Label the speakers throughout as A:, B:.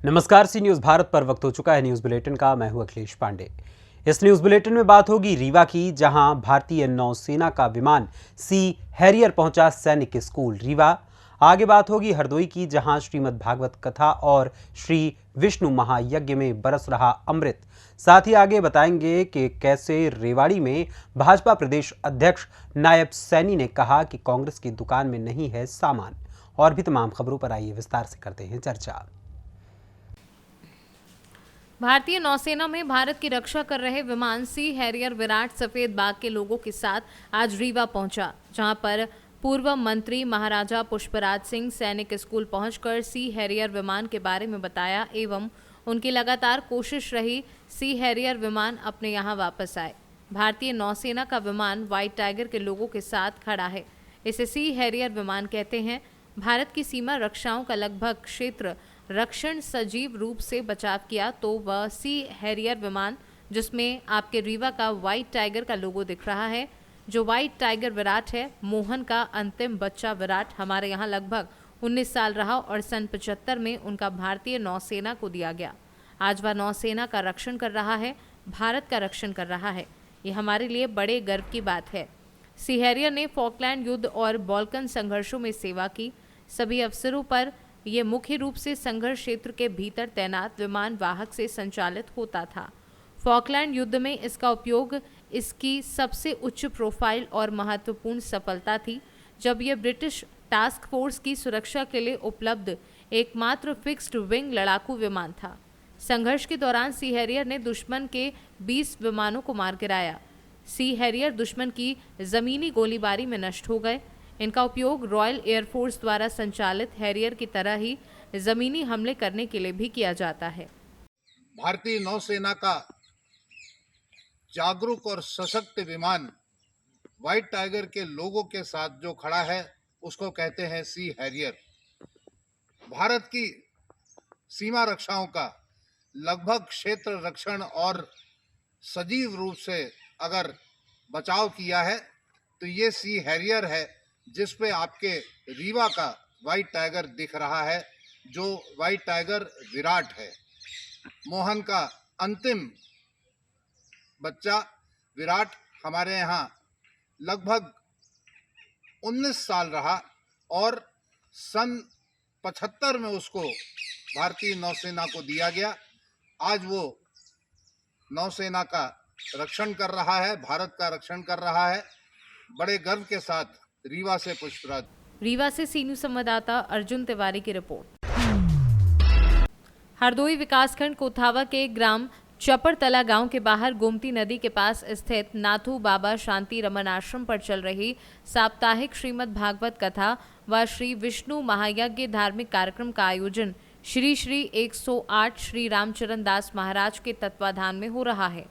A: नमस्कार। सी न्यूज़ भारत पर वक्त हो चुका है न्यूज़ बुलेटिन का। मैं हूं अखिलेश पांडे। इस न्यूज़ बुलेटिन में बात होगी रीवा की, जहां भारतीय नौसेना का विमान सी हैरियर पहुंचा सैनिक स्कूल रीवा। आगे बात होगी हरदोई की, जहां श्रीमद् भागवत कथा और श्री विष्णु महायज्ञ में बरस रहा अमृत। साथ ही आगे बताएंगे कि कैसे रेवाड़ी में भाजपा प्रदेश अध्यक्ष नायब सैनी ने कहा कि कांग्रेस की दुकान में नहीं है सामान। और भी तमाम खबरों पर आइए विस्तार से करते हैं चर्चा।
B: भारतीय नौसेना में भारत की रक्षा कर रहे विमान सी हैरियर विराट सफेद बाग के लोगों के साथ आज रीवा पहुंचा, जहां पर पूर्व मंत्री महाराजा पुष्पराज सिंह सैनिक स्कूल पहुंचकर सी हैरियर विमान के बारे में बताया एवं उनकी लगातार कोशिश रही सी हैरियर विमान अपने यहां वापस आए। भारतीय नौसेना का विमान व्हाइट टाइगर के लोगों के साथ खड़ा है। इसे सी हैरियर विमान कहते हैं। भारत की सीमा रक्षाओं का लगभग क्षेत्र रक्षण सजीव रूप से बचाव किया तो वह सी हैरियर विमान, जिसमें आपके रीवा का व्हाइट टाइगर का लोगो दिख रहा है, जो व्हाइट टाइगर विराट है। मोहन का अंतिम बच्चा विराट हमारे यहाँ लगभग 19 साल रहा और सन 75 में उनका भारतीय नौसेना को दिया गया। आज वह नौसेना का रक्षण कर रहा है, भारत का रक्षण कर रहा है। ये हमारे लिए बड़े गर्व की बात है। सी हैरियर ने फॉकलैंड युद्ध और बाल्कन संघर्षों में सेवा की। सभी अवसरों पर ये मुख्य रूप से संघर्ष क्षेत्र के भीतर तैनात विमान वाहक से संचालित होता था। फॉकलैंड युद्ध में इसका उपयोग इसकी सबसे उच्च प्रोफाइल और महत्वपूर्ण सफलता थी, जब यह ब्रिटिश टास्क फोर्स की सुरक्षा के लिए उपलब्ध एकमात्र फिक्स्ड विंग लड़ाकू विमान था। संघर्ष के दौरान सी हैरियर ने दुश्मन के 20 विमानों को मार गिराया। सी हैरियर दुश्मन की जमीनी गोलीबारी में नष्ट हो गए। इनका उपयोग रॉयल एयरफोर्स द्वारा संचालित हैरियर की तरह ही जमीनी हमले करने के लिए भी किया जाता है।
C: भारतीय नौसेना का जागरूक और सशक्त विमान व्हाइट टाइगर के लोगों के साथ जो खड़ा है उसको कहते हैं सी हैरियर। भारत की सीमा रक्षाओं का लगभग क्षेत्र रक्षण और सजीव रूप से अगर बचाव किया है तो ये सी हैरियर है, जिस पे आपके रीवा का व्हाइट टाइगर दिख रहा है, जो व्हाइट टाइगर विराट है। मोहन का अंतिम बच्चा विराट हमारे यहाँ लगभग 19 साल रहा और सन 75 में उसको भारतीय नौसेना को दिया गया। आज वो नौसेना का रक्षण कर रहा है, भारत का रक्षण कर रहा है। बड़े गर्व के साथ रीवा से पुष्पराज।
B: रीवा से सी न्यूज़ संवाददाता अर्जुन तिवारी की रिपोर्ट। हरदोई विकासखंड कोथावा के ग्राम चपड़तला गांव के बाहर गोमती नदी के पास स्थित नाथू बाबा शांति रमन आश्रम पर चल रही साप्ताहिक श्रीमद् भागवत कथा व श्री विष्णु महायज्ञ धार्मिक कार्यक्रम का आयोजन श्री श्री 108 श्री रामचरण दास महाराज के तत्वाधान में हो रहा है।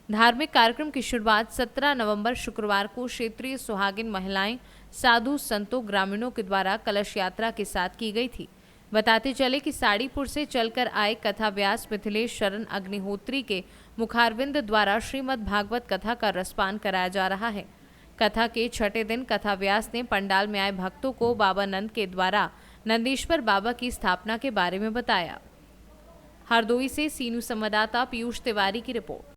B: धार्मिक कार्यक्रम की शुरुआत 17 नवंबर शुक्रवार को क्षेत्रीय सुहागिन महिलाएं, साधु संतों, ग्रामीणों के द्वारा कलश यात्रा के साथ की गई थी। बताते चले कि साड़ीपुर से चलकर आए कथा व्यास मिथिलेश शरण अग्निहोत्री के मुखारविंद द्वारा श्रीमद् भागवत कथा का रसपान कराया जा रहा है। कथा के छठे दिन कथा व्यास ने पंडाल में आए भक्तों को बाबा नंद के द्वारा नंदीश्वर बाबा की स्थापना के बारे में बताया। हरदोई से सी न्यूज़ संवाददाता पीयूष तिवारी की रिपोर्ट।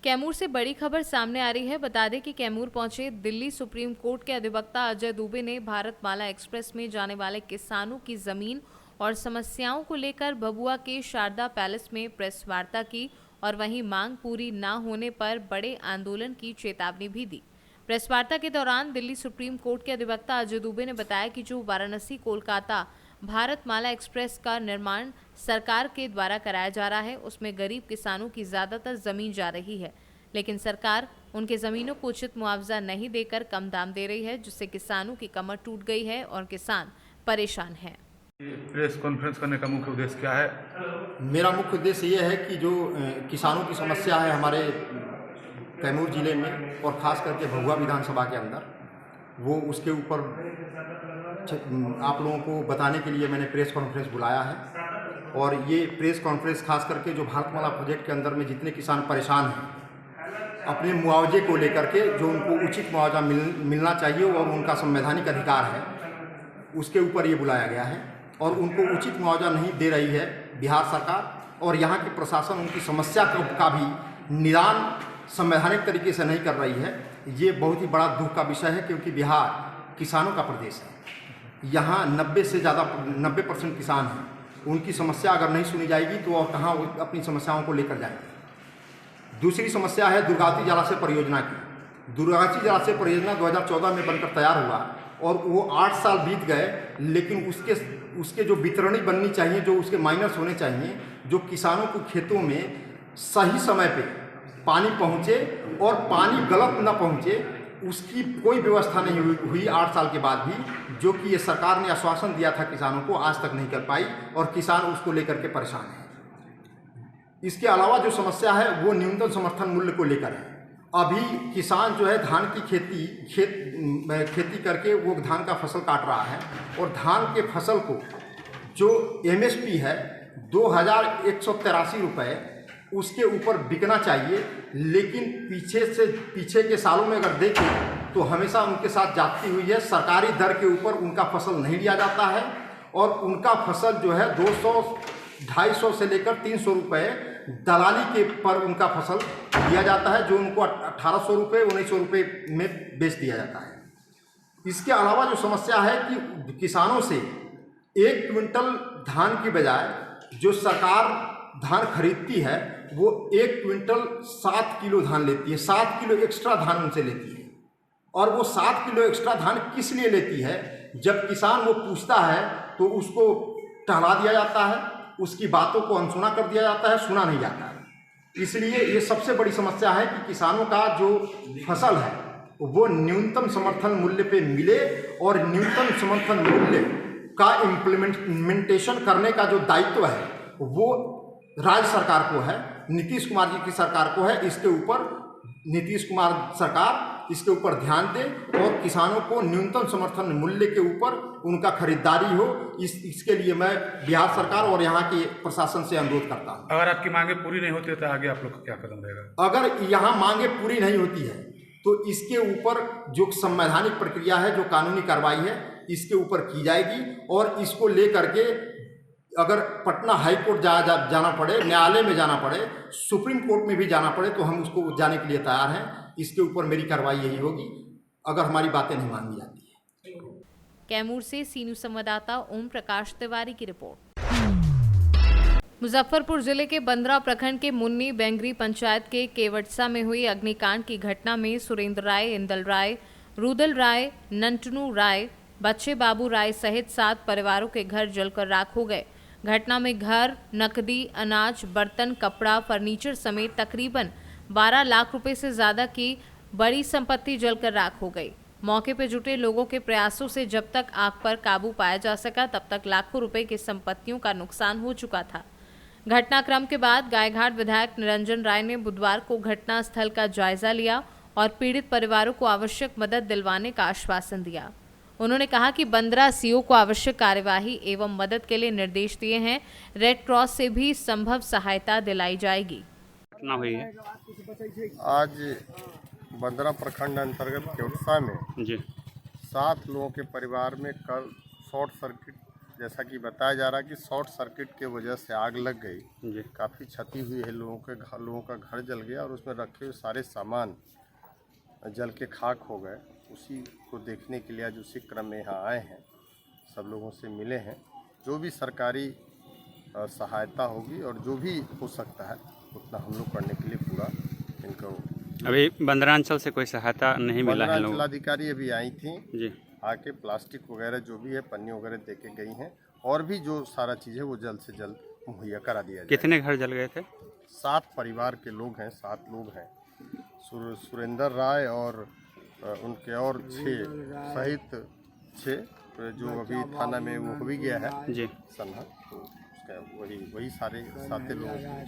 B: कैमूर से बड़ी खबर सामने आ रही है। बता दें कि कैमूर पहुंचे दिल्ली सुप्रीम कोर्ट के अधिवक्ता अजय दुबे ने भारतमाला एक्सप्रेस में जाने वाले किसानों की जमीन और समस्याओं को लेकर भभुआ के शारदा पैलेस में प्रेस वार्ता की और वहीं मांग पूरी न होने पर बड़े आंदोलन की चेतावनी भी दी। प्रेस वार्ता के दौरान दिल्ली सुप्रीम कोर्ट के अधिवक्ता अजय दुबे ने बताया कि जो वाराणसी कोलकाता भारतमाला एक्सप्रेस का निर्माण सरकार के द्वारा कराया जा रहा है, उसमें गरीब किसानों की ज्यादातर जमीन जा रही है, लेकिन सरकार उनके जमीनों को उचित मुआवजा नहीं देकर कम दाम दे रही है, जिससे किसानों की कमर टूट गई है और किसान परेशान हैं।
D: प्रेस कॉन्फ्रेंस करने का मुख्य उद्देश्य क्या है?
E: मेरा मुख्य उद्देश्य ये है कि जो किसानों की समस्या है हमारे कैमूर जिले में और ख़ास करके भभुआ विधानसभा के अंदर, वो उसके ऊपर आप लोगों को बताने के लिए मैंने प्रेस कॉन्फ्रेंस बुलाया है। और ये प्रेस कॉन्फ्रेंस खास करके जो भारतमाला प्रोजेक्ट के अंदर में जितने किसान परेशान हैं अपने मुआवजे को लेकर के, जो उनको उचित मुआवजा मिलना चाहिए और उनका संवैधानिक अधिकार है, उसके ऊपर ये बुलाया गया है। और उनको उचित मुआवजा नहीं दे रही है बिहार सरकार, और यहाँ की प्रशासन उनकी समस्या का भी निदान संवैधानिक तरीके से नहीं कर रही है। ये बहुत ही बड़ा दुख का विषय है, क्योंकि बिहार किसानों का प्रदेश है। यहाँ 90% किसान हैं। उनकी समस्या अगर नहीं सुनी जाएगी तो और कहाँ वो अपनी समस्याओं को लेकर जाएंगे। दूसरी समस्या है दुर्गावती जलाशय परियोजना की। दुर्गावती जलाशय परियोजना 2014 में बनकर तैयार हुआ और वो 8 साल बीत गए, लेकिन उसके जो वितरणी बननी चाहिए, जो उसके माइनस होने चाहिए, जो किसानों को खेतों में सही समय पे पानी पहुँचे और पानी गलत न पहुँचे, उसकी कोई व्यवस्था नहीं हुई 8 साल के बाद भी, जो कि ये सरकार ने आश्वासन दिया था किसानों को, आज तक नहीं कर पाई और किसान उसको लेकर के परेशान हैं। इसके अलावा जो समस्या है वो न्यूनतम समर्थन मूल्य को लेकर है। अभी किसान जो है धान की खेती करके वो धान का फसल काट रहा है और धान के फसल को जो MSP है 2183 रुपये उसके ऊपर बिकना चाहिए, लेकिन पीछे के सालों में अगर देखें तो हमेशा उनके साथ जाती हुई है। सरकारी दर के ऊपर उनका फसल नहीं लिया जाता है और उनका फसल जो है 200, 250 से लेकर 300 रुपये दलाली के पर उनका फसल दिया जाता है, जो उनको 1800 रुपये, 1900 रुपये में बेच दिया जाता है। इसके अलावा जो समस्या है कि किसानों से 1 क्विंटल धान की बजाय जो सरकार धान खरीदती है वो 1 क्विंटल 7 किलो धान लेती है, 7 किलो एक्स्ट्रा धान उनसे लेती है। और वो 7 किलो एक्स्ट्रा धान किस लिए लेती है? जब किसान वो पूछता है तो उसको टहला दिया जाता है, उसकी बातों को अनसुना कर दिया जाता है, सुना नहीं जाता है। इसलिए ये सबसे बड़ी समस्या है कि किसानों का जो फसल है वो न्यूनतम समर्थन मूल्य पे मिले और न्यूनतम समर्थन मूल्य का इम्प्लीमेंटेशन करने का जो दायित्व है वो राज्य सरकार को है, नीतीश कुमार जी की सरकार को है। इसके ऊपर नीतीश कुमार सरकार इसके ऊपर ध्यान दे और किसानों को न्यूनतम समर्थन मूल्य के ऊपर उनका खरीदारी हो। इसके लिए मैं बिहार सरकार और यहाँ के प्रशासन से अनुरोध करता हूँ।
D: अगर आपकी मांगे पूरी नहीं होती तो आगे आप लोग का क्या कदम रहेगा?
E: अगर यहाँ मांगे पूरी नहीं होती है तो इसके ऊपर जो संवैधानिक प्रक्रिया है, जो कानूनी कार्रवाई है, इसके ऊपर की जाएगी और इसको लेकर के अगर पटना हाई कोर्ट जाना पड़े, न्यायालय में जाना पड़े, सुप्रीम कोर्ट में भी जाना पड़े तो हम उसको जाने के लिए तैयार हैं। इसके ऊपर मेरी कार्रवाई यही होगी अगर हमारी बातें नहीं मानी जाती है।
B: कैमूर से सी न्यूज संवाददाता ओम प्रकाश तिवारी की रिपोर्ट। मुजफ्फरपुर जिले के बंदरा प्रखंड के मुन्नी बेंगरी पंचायत के केवटसा में हुई अग्निकांड की घटना में सुरेंद्र राय, इंदल राय, रुदल राय, नंटनू राय, बच्चे बाबू राय सहित 7 परिवारों के घर जलकर राख हो गए। घटना में घर, नकदी, अनाज, बर्तन, कपड़ा, फर्नीचर समेत तकरीबन 12 लाख रुपए से ज्यादा की बड़ी संपत्ति जलकर राख हो गई। मौके पर जुटे लोगों के प्रयासों से जब तक आग पर काबू पाया जा सका तब तक लाखों रुपए की संपत्तियों का नुकसान हो चुका था। घटनाक्रम के बाद गायघाट विधायक निरंजन राय ने बुधवार को घटनास्थल का जायजा लिया और पीड़ित परिवारों को आवश्यक मदद दिलवाने का आश्वासन दिया। उन्होंने कहा कि बंदरा सीओ को आवश्यक कार्यवाही एवं मदद के लिए निर्देश दिए हैं। रेड क्रॉस से भी संभव सहायता दिलाई जाएगी।
F: घटना हुई है
G: आज बंदरा प्रखंड अंतर्गत केवटसा में
F: जी।
G: 7 लोगों के परिवार में कल शॉर्ट सर्किट, जैसा कि बताया जा रहा है कि शॉर्ट सर्किट के वजह से आग लग गई
F: जी।
G: काफ़ी क्षति हुई है। लोगों का घर जल गया और उसमें रखे हुए सारे सामान जल के खाक हो गए। उसी को देखने के लिए आज उसी क्रम में यहाँ आए हैं, सब लोगों से मिले हैं। जो भी सरकारी सहायता होगी और जो भी हो सकता है उतना हम लोग करने के लिए पूरा इनको।
F: अभी बंदरांचल से कोई सहायता नहीं मिला है लोगों?
G: जिलाधिकारी अभी आई थी
F: जी,
G: आके प्लास्टिक वगैरह जो भी है, पन्नी वगैरह दे के गई हैं और भी जो सारा चीज़ है वो जल्द से जल्द मुहैया करा दिया जाए।
F: कितने घर जल गए थे?
G: 7 परिवार के लोग हैं, 7 लोग हैं। सुरेंद्र राय और उनके और 6 सहित 6 जो अभी थाना में वो हो भी गया है
F: जी
G: सन्हा, तो उसका वही सारे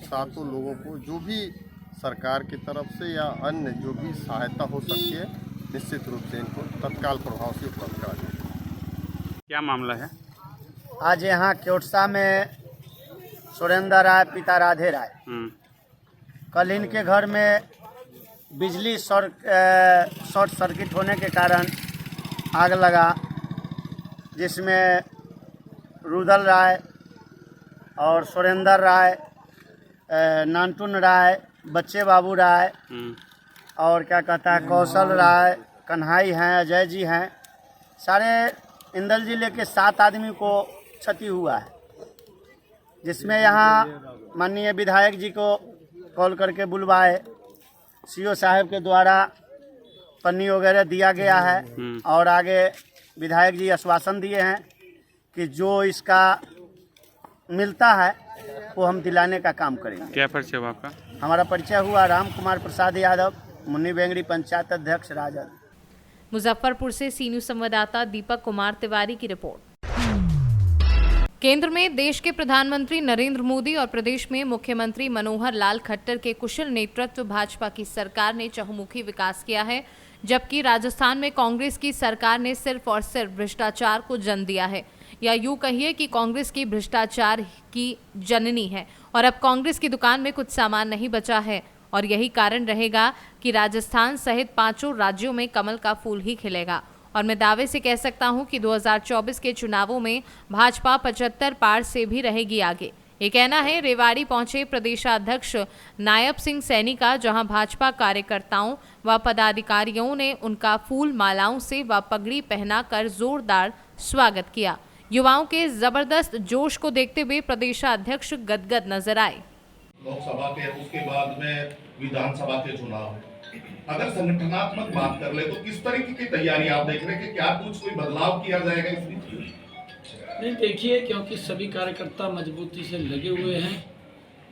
G: 7 लोगों को जो भी सरकार की तरफ से या अन्य जो भी सहायता हो सकती है निश्चित रूप से इनको तत्काल प्रभाव से उपलब्ध करा दें।
F: क्या मामला है?
H: आज यहाँ केवटसा में सुरेंद्र राय पिता राधे राय, कल इनके घर में बिजली शॉर्ट सर्किट होने के कारण आग लगा, जिसमें रुदल राय और सुरेंद्र राय, नानटुन राय, बच्चे बाबू राय और क्या कहता है कौशल राय, कन्हाई हैं, अजय जी हैं, सारे इंदल जिले के 7 आदमी को क्षति हुआ है, जिसमें यहाँ माननीय विधायक जी को कॉल करके बुलवाए, सीओ साहब के द्वारा पन्नी वगैरह दिया गया है और आगे विधायक जी आश्वासन दिए हैं कि जो इसका मिलता है वो हम दिलाने का काम करेंगे।
F: क्या परिचय हुआ आपका?
H: हमारा परिचय हुआ राम कुमार प्रसाद यादव, मुन्नी बेंगड़ी पंचायत अध्यक्ष राजद।
B: मुजफ्फरपुर से सी न्यूज संवाददाता दीपक कुमार तिवारी की रिपोर्ट। केंद्र में देश के प्रधानमंत्री नरेंद्र मोदी और प्रदेश में मुख्यमंत्री मनोहर लाल खट्टर के कुशल नेतृत्व भाजपा की सरकार ने चहुमुखी विकास किया है, जबकि राजस्थान में कांग्रेस की सरकार ने सिर्फ और सिर्फ भ्रष्टाचार को जन्म दिया है, या यूं कहिए कि कांग्रेस की भ्रष्टाचार की जननी है और अब कांग्रेस की दुकान में कुछ सामान नहीं बचा है और यही कारण रहेगा कि राजस्थान सहित 5 राज्यों में कमल का फूल ही खिलेगा। और मैं दावे से कह सकता हूं कि 2024 के चुनावों में भाजपा 75 पार से भी रहेगी आगे। ये कहना है रेवाड़ी पहुंचे प्रदेशाध्यक्ष नायब सिंह सैनी का, जहां भाजपा कार्यकर्ताओं व पदाधिकारियों ने उनका फूल मालाओं से व पगड़ी पहनाकर जोरदार स्वागत किया। युवाओं के जबरदस्त जोश को देखते हुए प्रदेशाध्यक्ष गदगद नजर आए।
I: लोकसभा के उसके बाद में विधानसभा के चुनाव है। अगर संगठनात्मक बात कर ले तो किस तरीके की तैयारी आप देख रहे हैं कि क्या कुछ कोई बदलाव किया जाएगा इसमें?
J: नहीं, देखिए, क्योंकि सभी कार्यकर्ता मजबूती से लगे हुए हैं,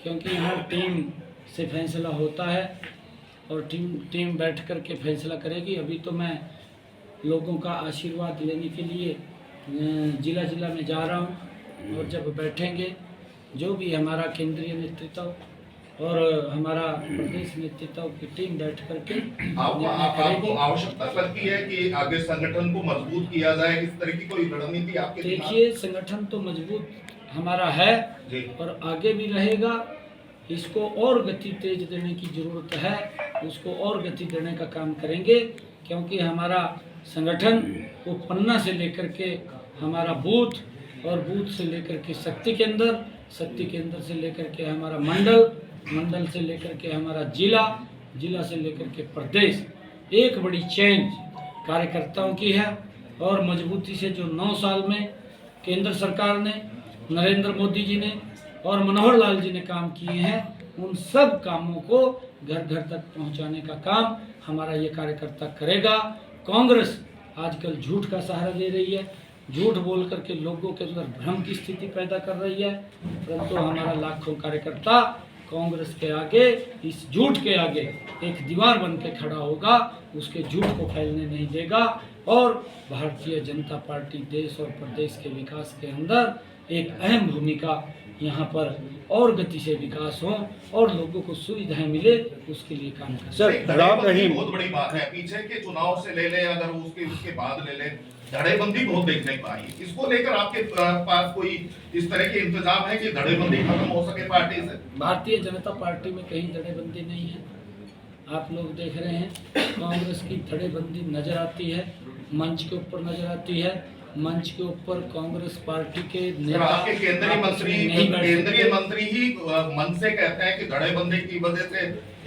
J: क्योंकि यहाँ टीम से फैसला होता है और टीम बैठ कर के फैसला करेगी। अभी तो मैं लोगों का आशीर्वाद लेने के लिए जिला जिला में जा रहा हूँ और जब बैठेंगे जो भी हमारा केंद्रीय नेतृत्व और हमारा प्रदेश नेतृत्व की टीम बैठ करके
I: आपको आवश्यकता लगती है कि आगे संगठन को मजबूत किया जाए, इस तरह की कोई रणनीति आपके?
J: देखिए, संगठन तो मजबूत हमारा है और आगे भी रहेगा। इसको और गति तेज देने की जरूरत है, उसको और गति देने का काम करेंगे, क्योंकि हमारा संगठन को पन्ना से लेकर के हमारा बूथ और बूथ से लेकर के शक्ति केंद्र से लेकर के हमारा मंडल से लेकर के हमारा जिला से लेकर के प्रदेश, एक बड़ी चेंज कार्यकर्ताओं की है। और मजबूती से जो 9 साल में केंद्र सरकार ने, नरेंद्र मोदी जी ने और मनोहर लाल जी ने काम किए हैं, उन सब कामों को घर घर तक पहुंचाने का काम हमारा ये कार्यकर्ता करेगा। कांग्रेस आजकल झूठ का सहारा ले रही है, झूठ बोल करके लोगों के अंदर भ्रम की स्थिति पैदा कर रही है, परंतु हमारा लाखों कार्यकर्ता कांग्रेस के आगे, इस झूठ के आगे एक दीवार बन के खड़ा होगा, उसके झूठ को फैलने नहीं देगा और भारतीय जनता पार्टी देश और प्रदेश के विकास के अंदर एक अहम भूमिका यहाँ पर और गति से विकास हो और लोगों को सुविधाएं मिले, उसके लिए काम करें।
I: सर, बहुत बड़ी बात है, पीछे के चुनाव से ले ले, अगर उसके बाद ले ले, धड़ेबंदी बहुत देखने को आई। इसको लेकर आपके पास कोई इस तरह के इंतजाम है कि धड़ेबंदी खत्म हो सके पार्टी से?
J: भारतीय जनता पार्टी में कहीं धड़ेबंदी नहीं है। आप लोग देख रहे हैं, कांग्रेस की धड़ेबंदी नजर आती है, मंच के ऊपर नजर आती है। मंच के ऊपर कांग्रेस पार्टी के नेता,
I: आपके केंद्रीय मंत्री ही मन से कहते हैं कि धड़ेबंदी की वजह से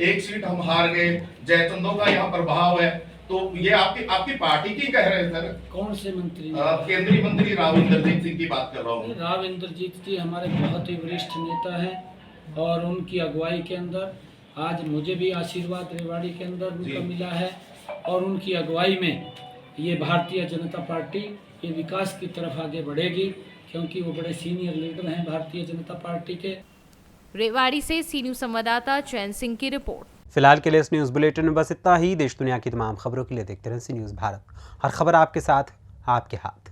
I: एक सीट हम हार गए, जयचंदों का यहाँ प्रभाव है, तो ये आपकी पार्टी की कह रहे हैं सर?
J: कौन से मंत्री?
I: केंद्रीय मंत्री राव इंद्रजीत सिंह की बात कर रहा हूँ।
J: राव इंद्रजीत जी हमारे बहुत ही वरिष्ठ नेता हैं और उनकी अगुवाई के अंदर आज मुझे भी आशीर्वाद रेवाड़ी के अंदर उनका मिला है और उनकी अगुवाई में ये भारतीय जनता पार्टी ये विकास की तरफ आगे बढ़ेगी, क्योंकि वो बड़े सीनियर लीडर हैं भारतीय जनता पार्टी के।
B: रेवाड़ी से सी न्यूज संवाददाता चैन सिंह की रिपोर्ट।
A: फिलहाल के लिए इस न्यूज़ बुलेटिन में बस इतना ही। देश दुनिया की तमाम खबरों के लिए देखते रहें सी न्यूज़ भारत। हर खबर आपके साथ, आपके हाथ।